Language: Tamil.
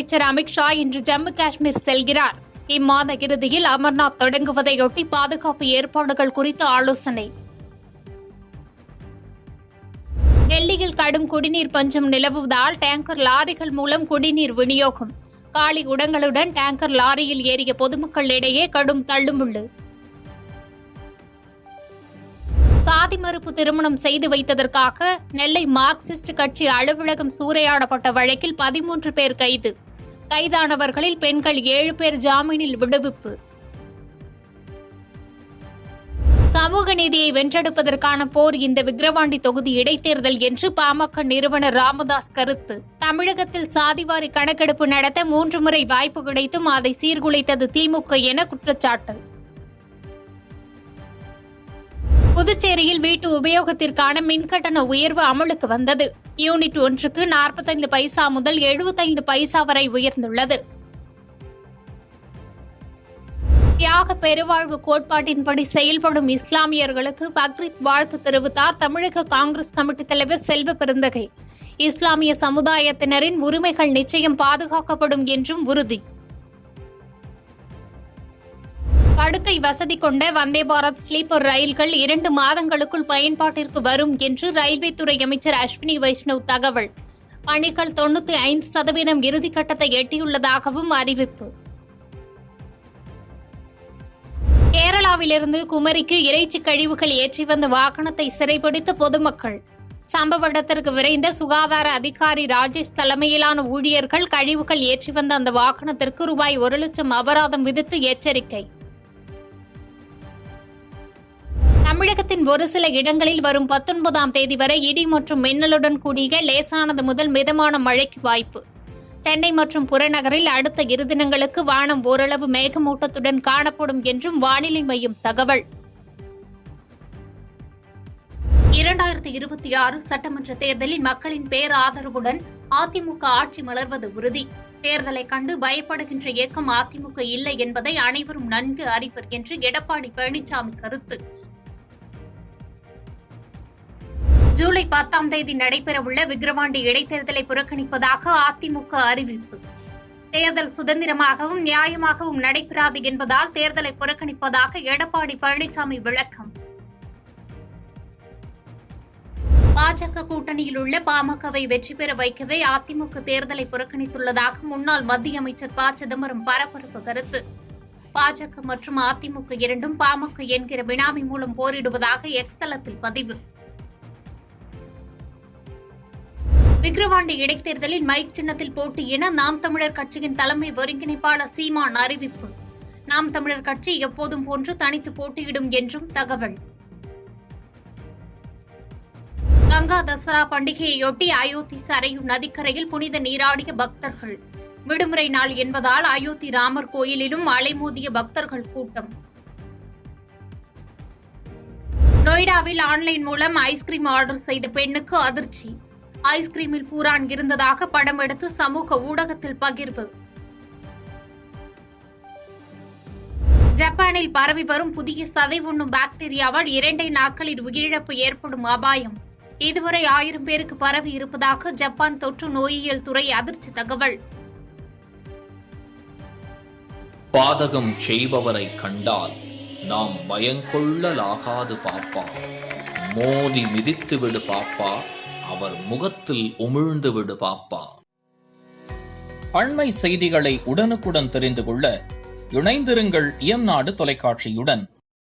அமைச்சர் அமித்ஷா இன்று ஜம்மு காஷ்மீர் செல்கிறார். இம்மாத இறுதியில் அமர்நாத் தொடங்குவதையொட்டி பாதுகாப்பு ஏற்பாடுகள் குறித்து ஆலோசனை. டெல்லியில் கடும் குடிநீர் பஞ்சம் நிலவுவதால் டேங்கர் லாரிகள் மூலம் குடிநீர் விநியோகம். காலி குடங்களுடன் டேங்கர் லாரியில் ஏறிய பொதுமக்களிடையே கடும் தள்ளுமுள்ளு. சாதி மறுப்பு திருமணம் செய்து வைத்ததற்காக நெல்லை மார்க்சிஸ்ட் கட்சி அலுவலகம் சூறையாடப்பட்ட வழக்கில் 13 பேர் கைது. கைதானவர்களில் பெண்கள் 7 பேர் ஜாமீனில் விடுவிப்பு. சமூக நீதியை வென்றெடுப்பதற்கான போர் இந்த விக்கிரவாண்டி தொகுதி இடைத்தேர்தல் என்று பாமக நிறுவனர் ராமதாஸ் கருத்து. தமிழகத்தில் சாதிவாரி கணக்கெடுப்பு நடத்த 3 முறை வாய்ப்பு கிடைத்தும் அதை சீர்குலைத்தது திமுக என குற்றச்சாட்டு. புதுச்சேரியில் வீட்டு உபயோகத்திற்கான மின்கட்டண உயர்வு அமலுக்கு வந்தது. யூனிட் ஒன்றுக்கு 45 பைசா முதல் 75 பைசா வரை உயர்ந்துள்ளது. தியாக பெருவாழ்வு கோட்பாட்டின்படி செயல்படும் இஸ்லாமியர்களுக்கு பக்ரீத் வாழ்த்து தெரிவித்தார் தமிழக காங்கிரஸ் கமிட்டி தலைவர் செல்வ பெருந்தகை. இஸ்லாமிய சமுதாயத்தினரின் உரிமைகள் நிச்சயம் பாதுகாக்கப்படும் என்றும் உறுதி. படுக்கை வசதி கொண்ட வந்தே பாரத் ஸ்லீப்பர் ரயில்கள் 2 மாதங்களுக்குள் பயன்பாட்டிற்கு வரும் என்று ரயில்வே துறை அமைச்சர் அஸ்வினி வைஷ்ணவ் தகவல். பணிகள் 95% இறுதிக்கட்டத்தை எட்டியுள்ளதாகவும் அறிவிப்பு. கேரளாவிலிருந்து குமரிக்கு இறைச்சி கழிவுகள் ஏற்றி வந்த வாகனத்தை சிறைபிடித்த பொதுமக்கள். சம்பவ இடத்திற்கு விரைந்த சுகாதார அதிகாரி ராஜேஷ் தலைமையிலான ஊழியர்கள் கழிவுகள் ஏற்றி வந்த அந்த வாகனத்திற்கு ரூபாய் 1 லட்சம் அபராதம் விதித்து எச்சரிக்கை. தமிழகத்தின் ஒரு சில இடங்களில் வரும் 19ஆம் தேதி வரை இடி மற்றும் மின்னலுடன் கூடிய லேசானது முதல் மிதமான மழைக்கு வாய்ப்பு. சென்னை மற்றும் புறநகரில் அடுத்த 2 தினங்களுக்கு வானம் ஓரளவு மேகமூட்டத்துடன் காணப்படும் என்றும் வானிலை மையம் தகவல். 2026 சட்டமன்ற தேர்தலில் மக்களின் பேராதரவுடன் அதிமுக ஆட்சி மலர்வது உறுதி. தேர்தலை கண்டு பயப்படுகின்ற இயக்கம் அதிமுக இல்லை என்பதை அனைவரும் நன்கு அறிவர் என்று எடப்பாடி பழனிசாமி கருத்து. ஜூலை 10ஆம் தேதி நடைபெறவுள்ள விக்கிரவாண்டி இடைத்தேர்தலை புறக்கணிப்பதாக அதிமுக அறிவிப்பு. தேர்தல் சுதந்திரமாகவும் நியாயமாகவும் நடைபெறாது என்பதால் தேர்தலை புறக்கணிப்பதாக எடப்பாடி பழனிசாமி விளக்கம். பாஜக கூட்டணியில் உள்ள பாமகவை வெற்றி பெற வைக்கவே அதிமுக தேர்தலை புறக்கணித்துள்ளதாக முன்னாள் மத்திய அமைச்சர் ப. சிதம்பரம் பரபரப்பு கருத்து. பாஜக மற்றும் அதிமுக இரண்டும் பாமக என்கிற பினாமி மூலம் போரிடுவதாக எக்ஸ் தளத்தில் பதிவு. விக்கிரவாண்டி இடைத்தேர்தலில் மைக் சின்னத்தில் போட்டியிட நாம் தமிழர் கட்சியின் தலைமை ஒருங்கிணைப்பாளர் சீமான் அறிவிப்பு. நாம் தமிழர் கட்சி எப்போதும் போன்று தனித்து போட்டியிடும் என்றும் தகவல். கங்கா தசரா பண்டிகையையொட்டி அயோத்தி சரையு நதிக்கரையில் புனித நீராடிய பக்தர்கள். விடுமுறை நாள் என்பதால் அயோத்தி ராமர் கோயிலிலும் அலைமோதிய பக்தர்கள் கூட்டம். நொய்டாவில் ஆன்லைன் மூலம் ஐஸ்கிரீம் ஆர்டர் செய்த பெண்ணுக்கு அதிர்ச்சி. ஐஸ்கிரீமில் பூரான் இருந்ததாக படம் எடுத்து சமூக ஊடகத்தில் பகிர்வு. ஜப்பானில் பரவி வரும் புதிய சதை உண்ணும் பாக்டீரியாவால் 2 நாட்களில் உயிரிழப்பு ஏற்படும் அபாயம். இதுவரை 1000 பேருக்கு பரவி இருப்பதாக ஜப்பான் தொற்று நோயியல் துறை அதிர்ச்சி தகவல். பாதகம் செய்பவரை கண்டால் நாம் பயங்கொள்ளலாகாது பாப்பா. மோதி மிதித்து விடு பாப்பா, அவர் முகத்தில் உமிழ்ந்து விடு பாப்பா. அண்மை செய்திகளை உடனுக்குடன் தெரிந்து கொள்ள இணைந்திருங்கள் இயம்நாடு தொலைக்காட்சியுடன்.